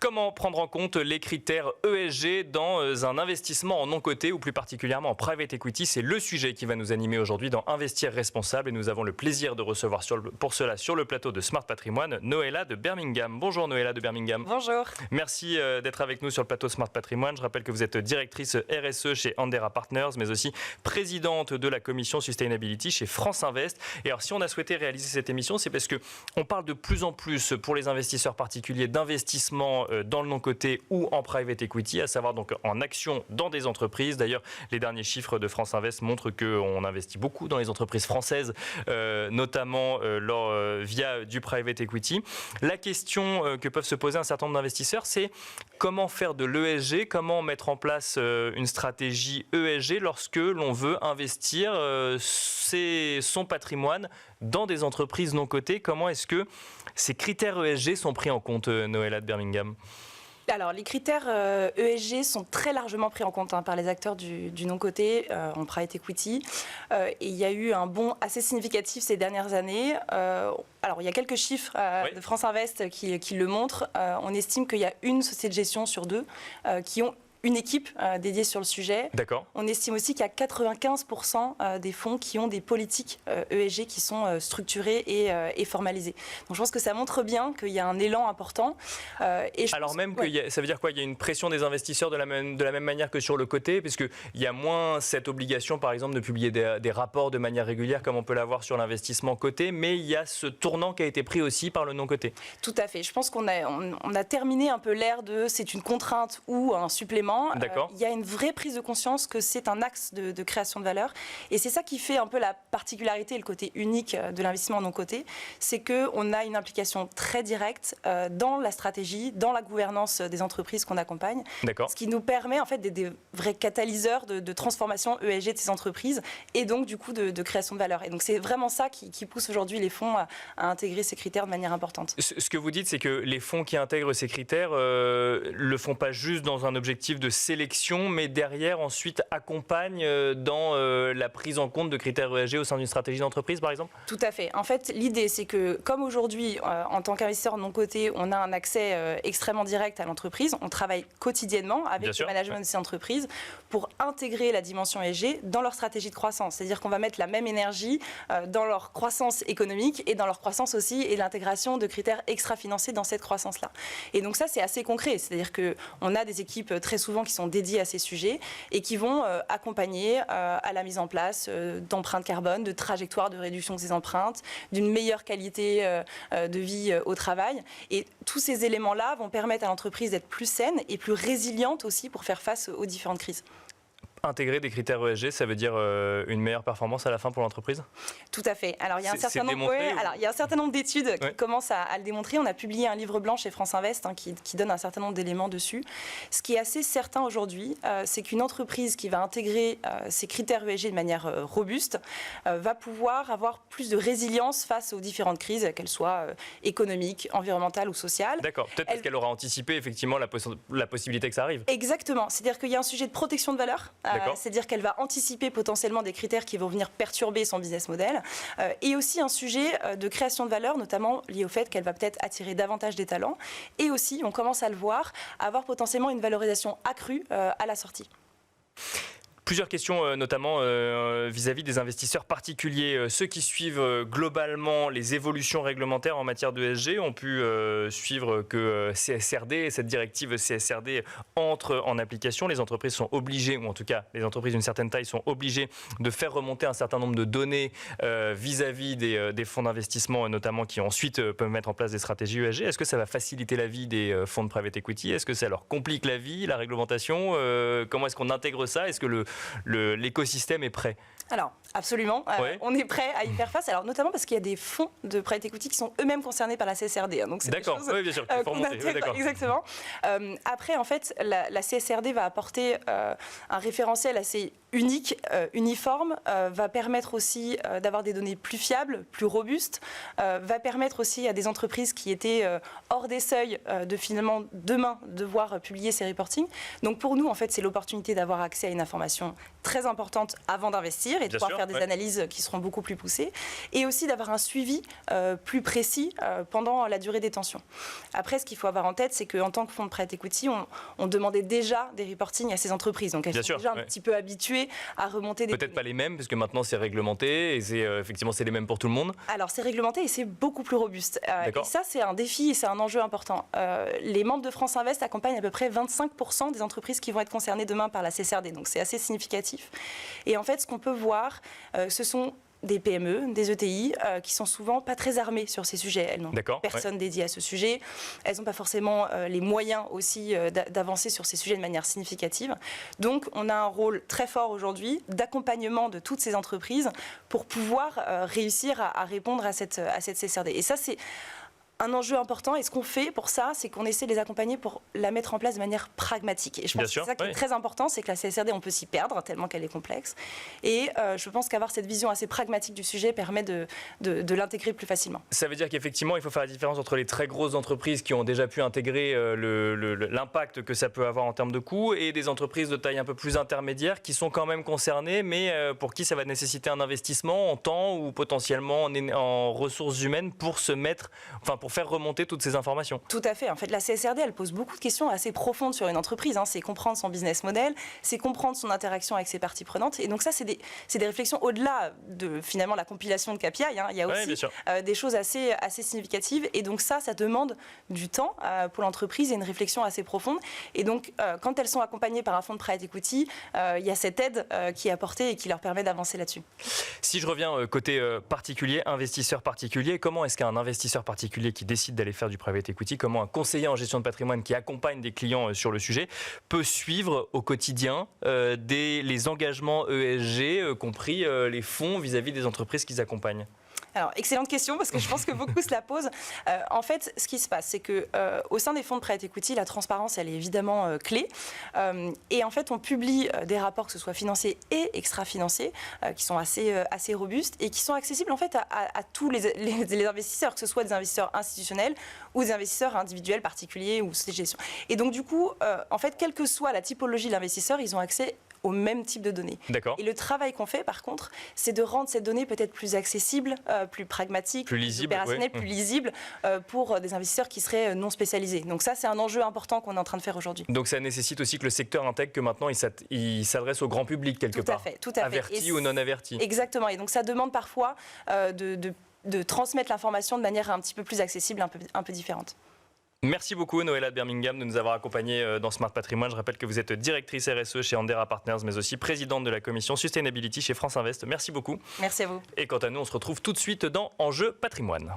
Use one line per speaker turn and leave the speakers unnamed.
Comment prendre en compte les critères ESG dans un investissement en non coté ou plus particulièrement en private equity? C'est le sujet qui va nous animer aujourd'hui dans Investir responsable et nous avons le plaisir de recevoir pour cela sur le plateau de Smart Patrimoine Noëlla de Birmingham. Bonjour Noëlla de Birmingham.
Bonjour.
Merci d'être avec nous sur le plateau Smart Patrimoine. Je rappelle que vous êtes directrice RSE chez Andera Partners mais aussi présidente de la commission Sustainability chez France Invest. Et alors si on a souhaité réaliser cette émission, c'est parce qu'on parle de plus en plus pour les investisseurs particuliers d'investissement dans le non-coté ou en private equity, à savoir donc en actions dans des entreprises. D'ailleurs, les derniers chiffres de France Invest montrent qu'on investit beaucoup dans les entreprises françaises, notamment via du private equity. La question que peuvent se poser un certain nombre d'investisseurs, c'est comment faire de l'ESG, comment mettre en place une stratégie ESG lorsque l'on veut investir son patrimoine dans des entreprises non cotées. Comment est-ce que ces critères ESG sont pris en compte, Noëlla de Birmingham ?
Alors, les critères ESG sont très largement pris en compte par les acteurs du non-coté en private equity. Et il y a eu un bond assez significatif ces dernières années. Alors, il y a quelques chiffres de France Invest qui le montrent. On estime qu'il y a une société de gestion sur deux qui ont une équipe dédiée sur le sujet.
D'accord.
On estime aussi qu'il y a 95% des fonds qui ont des politiques ESG qui sont structurées et formalisées. Donc je pense que ça montre bien qu'il y a un élan important.
Alors même que ça veut dire quoi? Il y a une pression des investisseurs de la même manière que sur le côté, puisqu'il y a moins cette obligation, par exemple, de publier des rapports de manière régulière comme on peut l'avoir sur l'investissement coté, mais il y a ce tournant qui a été pris aussi par le non-coté.
Tout à fait. Je pense qu'on a terminé un peu l'ère de c'est une contrainte ou un supplément. Il y a une vraie prise de conscience que c'est un axe de création de valeur. Et c'est ça qui fait un peu la particularité et le côté unique de l'investissement non coté. C'est qu'on a une implication très directe dans la stratégie, dans la gouvernance des entreprises qu'on accompagne. Ce qui nous permet en fait d'être des vrais catalyseurs de transformation ESG de ces entreprises et donc du coup de création de valeur. Et donc c'est vraiment ça qui pousse aujourd'hui les fonds à intégrer ces critères de manière importante.
Ce que vous dites, c'est que les fonds qui intègrent ces critères le font pas juste dans un objectif de sélection, mais derrière ensuite accompagne dans la prise en compte de critères ESG au sein d'une stratégie d'entreprise, par exemple?
Tout à fait. En fait, l'idée, c'est que comme aujourd'hui, en tant qu'investisseur non coté, on a un accès extrêmement direct à l'entreprise, on travaille quotidiennement avec le management de ces entreprises pour intégrer la dimension ESG dans leur stratégie de croissance. C'est-à-dire qu'on va mettre la même énergie dans leur croissance économique et dans leur croissance aussi et l'intégration de critères extra-financiers dans cette croissance-là. Et donc ça, c'est assez concret. C'est-à-dire qu'on a des équipes très souvent qui sont dédiés à ces sujets et qui vont accompagner à la mise en place d'empreintes carbone, de trajectoires de réduction de ces empreintes, d'une meilleure qualité de vie au travail. Et tous ces éléments-là vont permettre à l'entreprise d'être plus saine et plus résiliente aussi pour faire face aux différentes crises.
Intégrer des critères ESG, ça veut dire une meilleure performance à la fin pour l'entreprise?
Tout à fait. Alors, il y a un certain nombre d'études qui commencent à le démontrer. On a publié un livre blanc chez France Invest qui donne un certain nombre d'éléments dessus. Ce qui est assez certain aujourd'hui, c'est qu'une entreprise qui va intégrer ces critères ESG de manière robuste va pouvoir avoir plus de résilience face aux différentes crises, qu'elles soient économiques, environnementales ou sociales.
D'accord. Peut-être parce qu'elle aura anticipé effectivement la possibilité que ça arrive.
Exactement. C'est-à-dire qu'il y a un sujet de protection de valeur. C'est-à-dire qu'elle va anticiper potentiellement des critères qui vont venir perturber son business model. Et aussi un sujet de création de valeur, notamment lié au fait qu'elle va peut-être attirer davantage des talents. Et aussi, on commence à le voir, avoir potentiellement une valorisation accrue à la sortie.
Plusieurs questions, notamment vis-à-vis des investisseurs particuliers. Ceux qui suivent globalement les évolutions réglementaires en matière de ESG ont pu suivre que CSRD, cette directive CSRD entre en application. Les entreprises sont obligées, ou en tout cas les entreprises d'une certaine taille sont obligées de faire remonter un certain nombre de données vis-à-vis des fonds d'investissement, notamment qui ensuite peuvent mettre en place des stratégies ESG. Est-ce que ça va faciliter la vie des fonds de private equity? Est-ce que ça leur complique la vie, la réglementation? Comment est-ce qu'on intègre ça? Est-ce que l'écosystème est prêt?
Alors, absolument. On est prêt à y faire face. Alors, notamment parce qu'il y a des fonds de private equity qui sont eux-mêmes concernés par la CSRD. Donc, c'est
d'accord, oui, bien sûr.
Exactement. Après, en fait, la CSRD va apporter un référentiel assez unique, uniforme, va permettre aussi d'avoir des données plus fiables, plus robustes, va permettre aussi à des entreprises qui étaient hors des seuils de finalement demain devoir publier ces reportings. Donc, pour nous, en fait, c'est l'opportunité d'avoir accès à une information très importante avant d'investir et de pouvoir faire des analyses qui seront beaucoup plus poussées, et aussi d'avoir un suivi plus précis pendant la durée des tensions. Après, ce qu'il faut avoir en tête, c'est qu'en tant que fonds de private equity, on demandait déjà des reportings à ces entreprises. Donc elles sont déjà un petit peu habituées à remonter des
Peut-être pas les mêmes, parce que maintenant c'est réglementé, et effectivement c'est les mêmes pour tout le monde.
Alors c'est réglementé et c'est beaucoup plus robuste. Et ça, c'est un défi et c'est un enjeu important. Les membres de France Invest accompagnent à peu près 25% des entreprises qui vont être concernées demain par la CSRD. Donc c'est assez significatif. Et en fait, ce qu'on peut voir, ce sont des PME, des ETI, qui sont souvent pas très armées sur ces sujets. Elles n'ont personne dédié à ce sujet. Elles n'ont pas forcément les moyens aussi d'avancer sur ces sujets de manière significative. Donc, on a un rôle très fort aujourd'hui d'accompagnement de toutes ces entreprises pour pouvoir réussir à répondre à cette CSRD. Et ça, c'est un enjeu important, et ce qu'on fait pour ça, c'est qu'on essaie de les accompagner pour la mettre en place de manière pragmatique. Et je pense que c'est ça qui est très important, c'est que la CSRD, on peut s'y perdre tellement qu'elle est complexe. Et je pense qu'avoir cette vision assez pragmatique du sujet permet de l'intégrer plus facilement.
Ça veut dire qu'effectivement, il faut faire la différence entre les très grosses entreprises qui ont déjà pu intégrer l'impact que ça peut avoir en termes de coûts, et des entreprises de taille un peu plus intermédiaire qui sont quand même concernées, mais pour qui ça va nécessiter un investissement en temps ou potentiellement en ressources humaines pour pour faire remonter toutes ces informations.
Tout à fait. En fait, la CSRD, elle pose beaucoup de questions assez profondes sur une entreprise. C'est comprendre son business model, c'est comprendre son interaction avec ses parties prenantes. Et donc ça, c'est des réflexions au-delà de finalement la compilation de KPI. Il y a aussi des choses assez significatives. Et donc ça demande du temps pour l'entreprise et une réflexion assez profonde. Et donc, quand elles sont accompagnées par un fonds de private equity, il y a cette aide qui est apportée et qui leur permet d'avancer là-dessus.
Si je reviens côté particulier, investisseur particulier, comment est-ce qu'un investisseur particulier qui décide d'aller faire du private equity, comment un conseiller en gestion de patrimoine qui accompagne des clients sur le sujet peut suivre au quotidien les engagements ESG, compris les fonds vis-à-vis des entreprises qu'ils accompagnent?
Alors, excellente question, parce que je pense que beaucoup se la posent. En fait, ce qui se passe, c'est qu'au sein des fonds de private equity, la transparence, elle est évidemment clé. Et en fait, on publie des rapports, que ce soit financiers et extra-financiers, qui sont assez robustes et qui sont accessibles en fait à tous les investisseurs, que ce soit des investisseurs institutionnels ou des investisseurs individuels, particuliers ou sociétés de gestion. Et donc, du coup, en fait, quelle que soit la typologie de l'investisseur, ils ont accès au même type de données. Et le travail qu'on fait, par contre, c'est de rendre ces données peut-être plus accessibles, plus pragmatiques, plus lisibles, opérationnelles, plus lisibles pour des investisseurs qui seraient non spécialisés. Donc ça, c'est un enjeu important qu'on est en train de faire aujourd'hui.
Donc ça nécessite aussi que le secteur intègre que maintenant, il s'adresse au grand public quelque part.
Tout à fait.
Averti ou non averti.
Exactement. Et donc ça demande parfois de transmettre l'information de manière un petit peu plus accessible, un peu différente.
Merci beaucoup Noëlla de Birmingham de nous avoir accompagnés dans Smart Patrimoine. Je rappelle que vous êtes directrice RSE chez Andera Partners, mais aussi présidente de la commission Sustainability chez France Invest. Merci beaucoup.
Merci à vous.
Et quant à nous, on se retrouve tout de suite dans Enjeu Patrimoine.